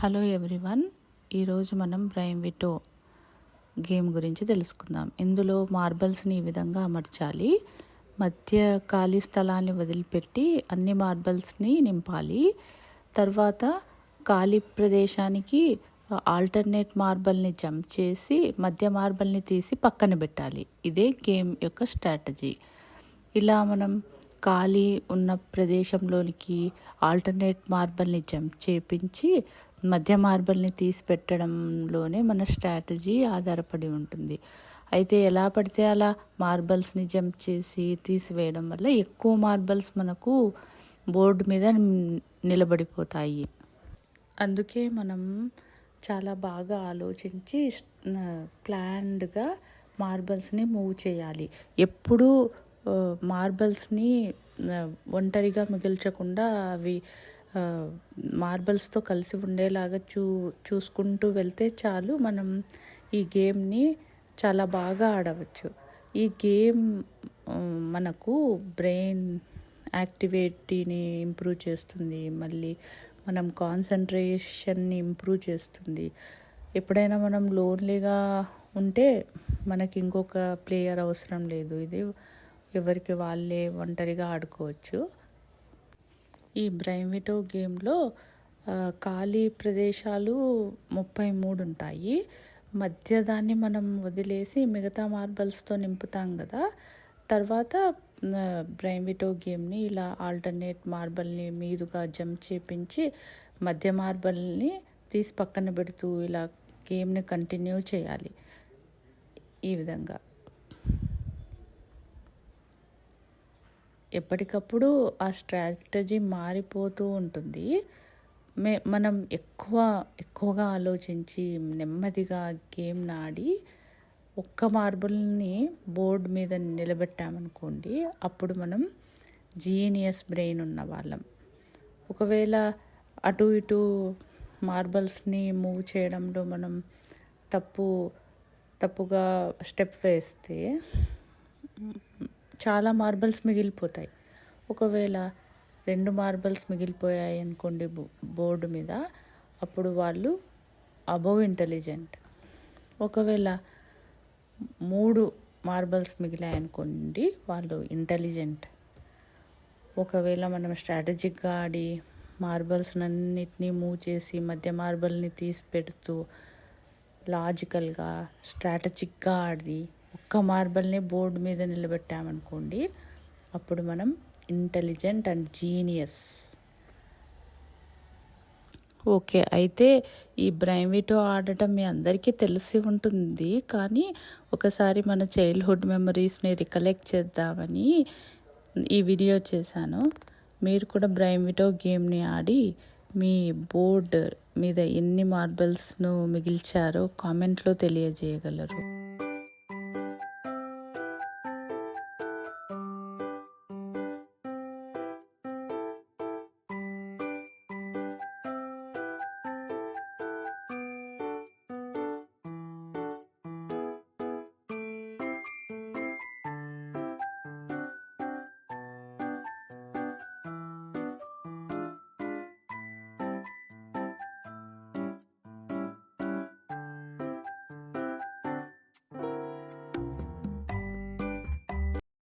Hello everyone, ఈరోజు మనం బ్రైమ్ veto game గురించి తెలుసుకుందాం. ఇందులో మార్బల్స్ని ఈ విధంగా అమర్చాలి. మధ్య ఖాళీ స్థలాన్ని వదిలిపెట్టి అన్ని మార్బల్స్ని నింపాలి. తర్వాత ఖాళీ ప్రదేశానికి ఆల్టర్నేట్ మార్బల్ని జంప్ చేసి మధ్య మార్బల్ని తీసి పక్కన పెట్టాలి. ఇదే గేమ్ యొక్క స్ట్రాటజీ. ఇలా మనం ఖాళీ ఉన్న ప్రదేశంలోనికి ఆల్టర్నేట్ మార్బల్ని జంప్ చేపించి మధ్య మార్బల్ని తీసి పెట్టడంలోనే మన స్ట్రాటజీ ఆధారపడి ఉంటుంది. అయితే ఎలా పడితే అలా మార్బల్స్ని జంప్ చేసి తీసివేయడం వల్ల ఎక్కువ మార్బల్స్ మనకు బోర్డు మీద నిలబడిపోతాయి. అందుకే మనం చాలా బాగా ఆలోచించి ప్లాన్డ్గా మార్బల్స్ని మూవ్ చేయాలి. ఎప్పుడూ మార్బల్స్ని ఒంటరిగా మిగిల్చకుండా అవి మార్బల్స్తో కలిసి ఉండేలాగా చూసుకుంటూ వెళ్తే చాలు, మనం ఈ గేమ్ని చాలా బాగా ఆడవచ్చు. ఈ గేమ్ మనకు బ్రెయిన్ యాక్టివిటీని ఇంప్రూవ్ చేస్తుంది, మళ్ళీ మనం కాన్సన్ట్రేషన్ని ఇంప్రూవ్ చేస్తుంది. ఎప్పుడైనా మనం లోన్లీగా ఉంటే మనకి ఇంకొక ప్లేయర్ అవసరం లేదు, ఇది ఎవరికి వాళ్ళే ఒంటరిగా ఆడుకోవచ్చు. ఈ బ్రైమ్ విటో గేమ్లో ఖాళీ ప్రదేశాలు 33 ఉంటాయి. మధ్య దాన్ని మనం వదిలేసి మిగతా మార్బల్స్తో నింపుతాం కదా. తర్వాత బ్రైమ్ విటో గేమ్ని ఇలా ఆల్టర్నేట్ మార్బల్ని మీదుగా జంప్ చేపించి మధ్య మార్బల్ని తీసి పక్కన పెడుతూ ఇలా గేమ్ని కంటిన్యూ చేయాలి. ఈ విధంగా ఎప్పటికప్పుడు ఆ స్ట్రాటజీ మారిపోతూ ఉంటుంది. మనం ఎక్కువగా ఆలోచించి నెమ్మదిగా గేమ్ని ఆడి ఒక్క మార్బుల్ని బోర్డు మీద నిలబెట్టామనుకోండి, అప్పుడు మనం జీనియస్ బ్రెయిన్ ఉన్న వాళ్ళం. ఒకవేళ అటు ఇటు మార్బల్స్ని మూవ్ చేయడంలో మనం తప్పుగా స్టెప్ వేస్తే చాలా మార్బల్స్ మిగిలిపోతాయి. ఒకవేళ 2 మార్బల్స్ మిగిలిపోయాయి అనుకోండి బోర్డు మీద, అప్పుడు వాళ్ళు అబవ్ ఇంటెలిజెంట్. ఒకవేళ 3 మార్బల్స్ మిగిలాయి అనుకోండి, వాళ్ళు ఇంటెలిజెంట్. ఒకవేళ మనం స్ట్రాటజిక్గా ఆడి మార్బల్స్ అన్నిటినీ మూవ్ చేసి మధ్య మార్బల్ని తీసి పెడుతూ లాజికల్గా స్ట్రాటజిక్గా ఆడి ఒక్క మార్బల్ని బోర్డు మీద నిలబెట్టామనుకోండి, అప్పుడు మనం ఇంటెలిజెంట్ అండ్ జీనియస్. ఓకే, అయితే ఈ బ్రైమ్ విటో ఆడటం మీ అందరికీ తెలిసి ఉంటుంది, కానీ ఒకసారి మన చైల్డ్హుడ్ మెమరీస్ని రికలెక్ట్ చేద్దామని ఈ వీడియో చేశాను. మీరు కూడా బ్రైమ్ విటో గేమ్ని ఆడి మీ బోర్డు మీద ఎన్ని మార్బల్స్ను మిగిల్చారో కామెంట్లో తెలియజేయగలరు.